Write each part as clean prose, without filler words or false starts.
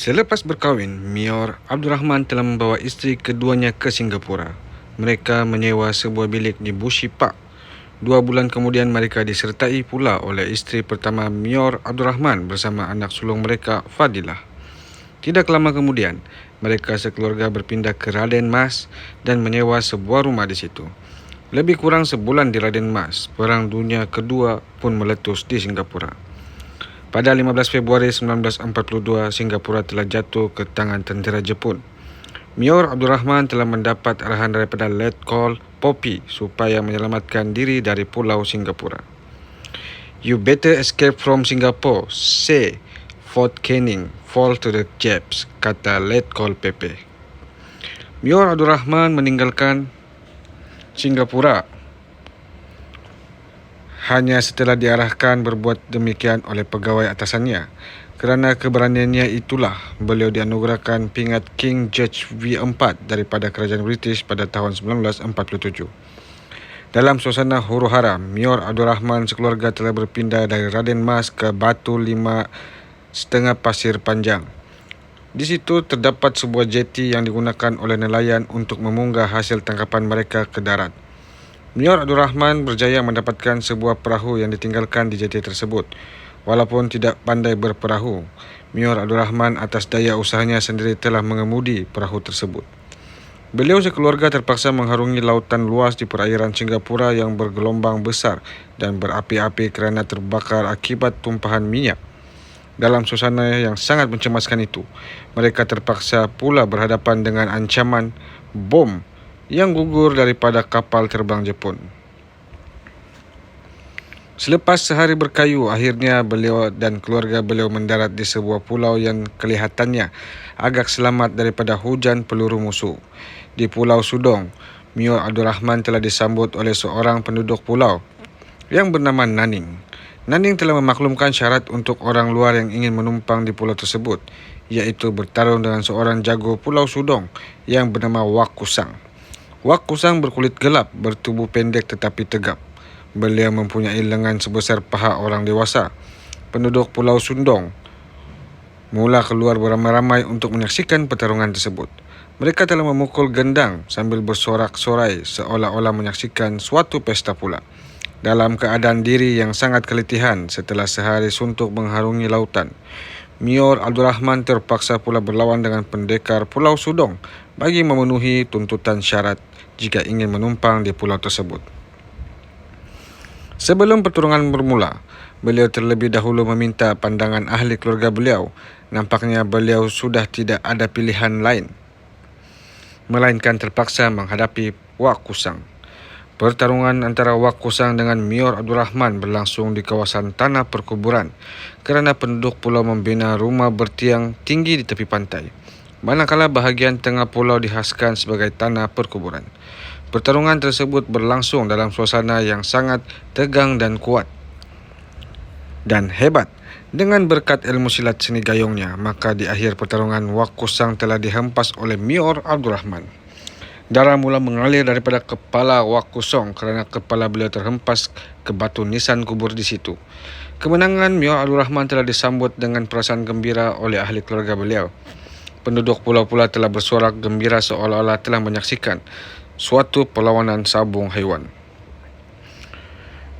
Selepas berkahwin, Mior Abdurrahman telah membawa isteri keduanya ke Singapura. Mereka menyewa sebuah bilik di Bushy Park. 2 bulan kemudian mereka disertai pula oleh isteri pertama Mior Abdurrahman bersama anak sulung mereka, Fadilah. Tidak lama kemudian, mereka sekeluarga berpindah ke Raden Mas dan menyewa sebuah rumah di situ. Lebih kurang sebulan di Raden Mas, Perang Dunia Kedua pun meletus di Singapura. Pada 15 Februari 1942, Singapura telah jatuh ke tangan tentera Jepun. Mior Abdurrahman telah mendapat arahan daripada Letkol Poppy supaya menyelamatkan diri dari Pulau Singapura. "You better escape from Singapore, say Fort Canning fall to the Japs," kata Letkol Pepe. Mior Abdurrahman meninggalkan Singapura hanya setelah diarahkan berbuat demikian oleh pegawai atasannya. Kerana keberaniannya itulah beliau dianugerahkan pingat King George V4 daripada kerajaan British pada tahun 1947. Dalam suasana huru-hara, Mior Abdurrahman sekeluarga telah berpindah dari Raden Mas ke Batu 5,5 Pasir Panjang. Di situ terdapat sebuah jeti yang digunakan oleh nelayan untuk memunggah hasil tangkapan mereka ke darat. Mior Abdurrahman berjaya mendapatkan sebuah perahu yang ditinggalkan di jeti tersebut. Walaupun tidak pandai berperahu, Mior Abdurrahman atas daya usahanya sendiri telah mengemudi perahu tersebut. Beliau sekeluarga terpaksa mengharungi lautan luas di perairan Singapura yang bergelombang besar dan berapi-api kerana terbakar akibat tumpahan minyak. Dalam suasana yang sangat mencemaskan itu, mereka terpaksa pula berhadapan dengan ancaman bom yang gugur daripada kapal terbang Jepun. Selepas sehari berkayu, akhirnya beliau dan keluarga beliau mendarat di sebuah pulau yang kelihatannya agak selamat daripada hujan peluru musuh. Di Pulau Sudong, Mior Abdurrahman telah disambut oleh seorang penduduk pulau yang bernama Naning. Naning telah memaklumkan syarat untuk orang luar yang ingin menumpang di pulau tersebut, iaitu bertarung dengan seorang jago Pulau Sudong yang bernama Wak Kusang. Wak Kusang berkulit gelap, bertubuh pendek tetapi tegap. Beliau mempunyai lengan sebesar paha orang dewasa. Penduduk Pulau Sudong mula keluar beramai-ramai untuk menyaksikan pertarungan tersebut. Mereka telah memukul gendang sambil bersorak-sorai seolah-olah menyaksikan suatu pesta pula. Dalam keadaan diri yang sangat keletihan setelah sehari suntuk mengharungi lautan, Mior Abdurrahman terpaksa pula berlawan dengan pendekar Pulau Sudong bagi memenuhi tuntutan syarat jika ingin menumpang di pulau tersebut. Sebelum pertarungan bermula, beliau terlebih dahulu meminta pandangan ahli keluarga beliau. Nampaknya beliau sudah tidak ada pilihan lain, melainkan terpaksa menghadapi Wak Kusang. Pertarungan antara Wak Kusang dengan Mior Abdurrahman berlangsung di kawasan tanah perkuburan kerana penduduk pulau membina rumah bertiang tinggi di tepi pantai, manakala bahagian tengah pulau dihaskan sebagai tanah perkuburan. Pertarungan tersebut berlangsung dalam suasana yang sangat tegang dan kuat dan hebat. Dengan berkat ilmu silat seni gayungnya, maka di akhir pertarungan Wak Kusang telah dihempas oleh Mior Abdurrahman. Darah mula mengalir daripada kepala Wak Kusang kerana kepala beliau terhempas ke batu nisan kubur di situ. Kemenangan Mior Abdurrahman telah disambut dengan perasaan gembira oleh ahli keluarga beliau. Penduduk pulau pula telah bersorak gembira seolah-olah telah menyaksikan suatu perlawanan sabung haiwan.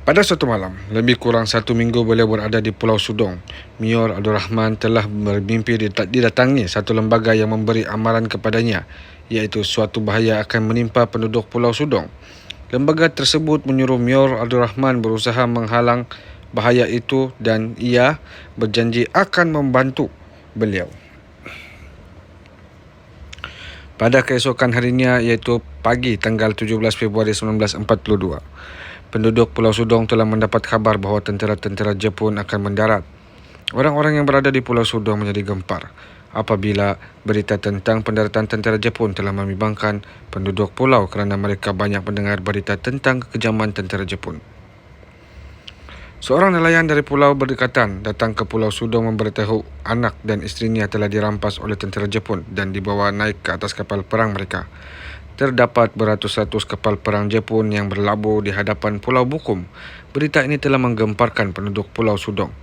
Pada suatu malam, lebih kurang 1 minggu beliau berada di Pulau Sudong, Mior Abdurrahman telah bermimpi didatangi satu lembaga yang memberi amaran kepadanya, iaitu suatu bahaya akan menimpa penduduk Pulau Sudong. Lembaga tersebut menyuruh Mior Abdurrahman berusaha menghalang bahaya itu dan ia berjanji akan membantu beliau. Pada keesokan harinya, iaitu pagi tanggal 17 Februari 1942, penduduk Pulau Sudong telah mendapat khabar bahawa tentera-tentera Jepun akan mendarat. Orang-orang yang berada di Pulau Sudong menjadi gempar apabila berita tentang pendaratan tentera Jepun telah membimbangkan penduduk pulau kerana mereka banyak mendengar berita tentang kekejaman tentera Jepun. Seorang nelayan dari Pulau Berdekatan datang ke Pulau Sudong memberitahu anak dan isterinya telah dirampas oleh tentera Jepun dan dibawa naik ke atas kapal perang mereka. Terdapat beratus-ratus kapal perang Jepun yang berlabuh di hadapan Pulau Bukum. Berita ini telah menggemparkan penduduk Pulau Sudong.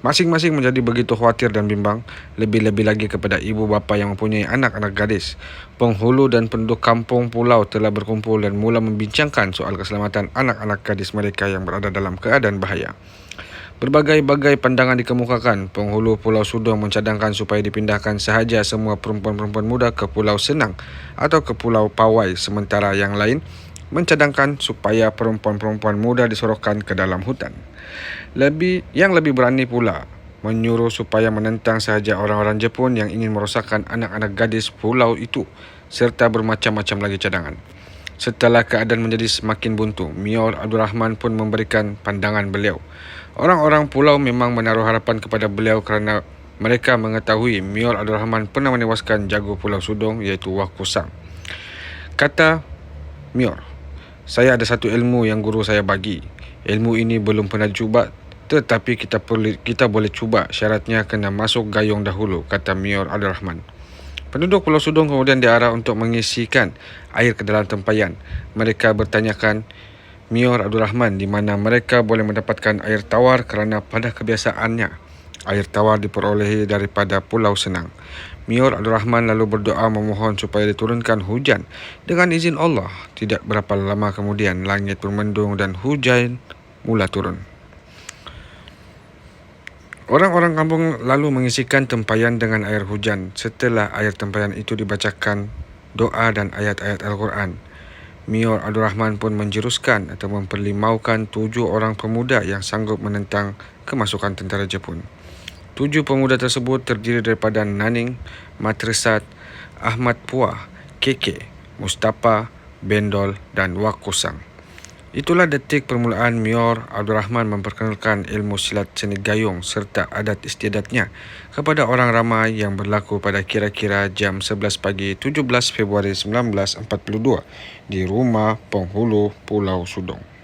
Masing-masing menjadi begitu khawatir dan bimbang, lebih-lebih lagi kepada ibu bapa yang mempunyai anak-anak gadis. Penghulu dan penduduk kampung pulau telah berkumpul dan mula membincangkan soal keselamatan anak-anak gadis mereka yang berada dalam keadaan bahaya. Berbagai-bagai pandangan dikemukakan. Penghulu Pulau Sudong mencadangkan supaya dipindahkan sahaja semua perempuan-perempuan muda ke Pulau Senang atau ke Pulau Pawai, sementara yang lain mencadangkan supaya perempuan-perempuan muda disorokkan ke dalam hutan. Yang lebih berani pula menyuruh supaya menentang sahaja orang-orang Jepun yang ingin merosakkan anak-anak gadis pulau itu, serta bermacam-macam lagi cadangan. Setelah keadaan menjadi semakin buntu, Mior Abdul Rahman pun memberikan pandangan beliau. Orang-orang pulau memang menaruh harapan kepada beliau kerana mereka mengetahui Mior Abdul Rahman pernah menewaskan jago Pulau Sudong iaitu Wak Kusang. Kata Mior, "Saya ada satu ilmu yang guru saya bagi. Ilmu ini belum pernah cuba, tetapi kita boleh cuba. Syaratnya kena masuk gayung dahulu," kata Mior Abdul Rahman. Penduduk Pulau Sudong kemudian diarah untuk mengisikan air ke dalam tempayan. Mereka bertanyakan Mior Abdul Rahman di mana mereka boleh mendapatkan air tawar kerana pada kebiasaannya, air tawar diperolehi daripada Pulau Senang. Mior Abdul Rahman lalu berdoa memohon supaya diturunkan hujan. Dengan izin Allah, tidak berapa lama kemudian langit bermendung dan hujan mula turun. Orang-orang kampung lalu mengisikan tempayan dengan air hujan. Setelah air tempayan itu dibacakan doa dan ayat-ayat Al-Quran, Mior Abdul Rahman pun menjuruskan atau memperlimaukan 7 orang pemuda yang sanggup menentang kemasukan tentera Jepun. 7 pemuda tersebut terdiri daripada Naning, Matresat, Ahmad Puah, Keke, Mustafa, Bendol dan Wak Kusang. Itulah detik permulaan Mior Abdul Rahman memperkenalkan ilmu silat seni gayung serta adat istiadatnya kepada orang ramai yang berlaku pada kira-kira jam 11 pagi 17 Februari 1942 di rumah penghulu Pulau Sudong.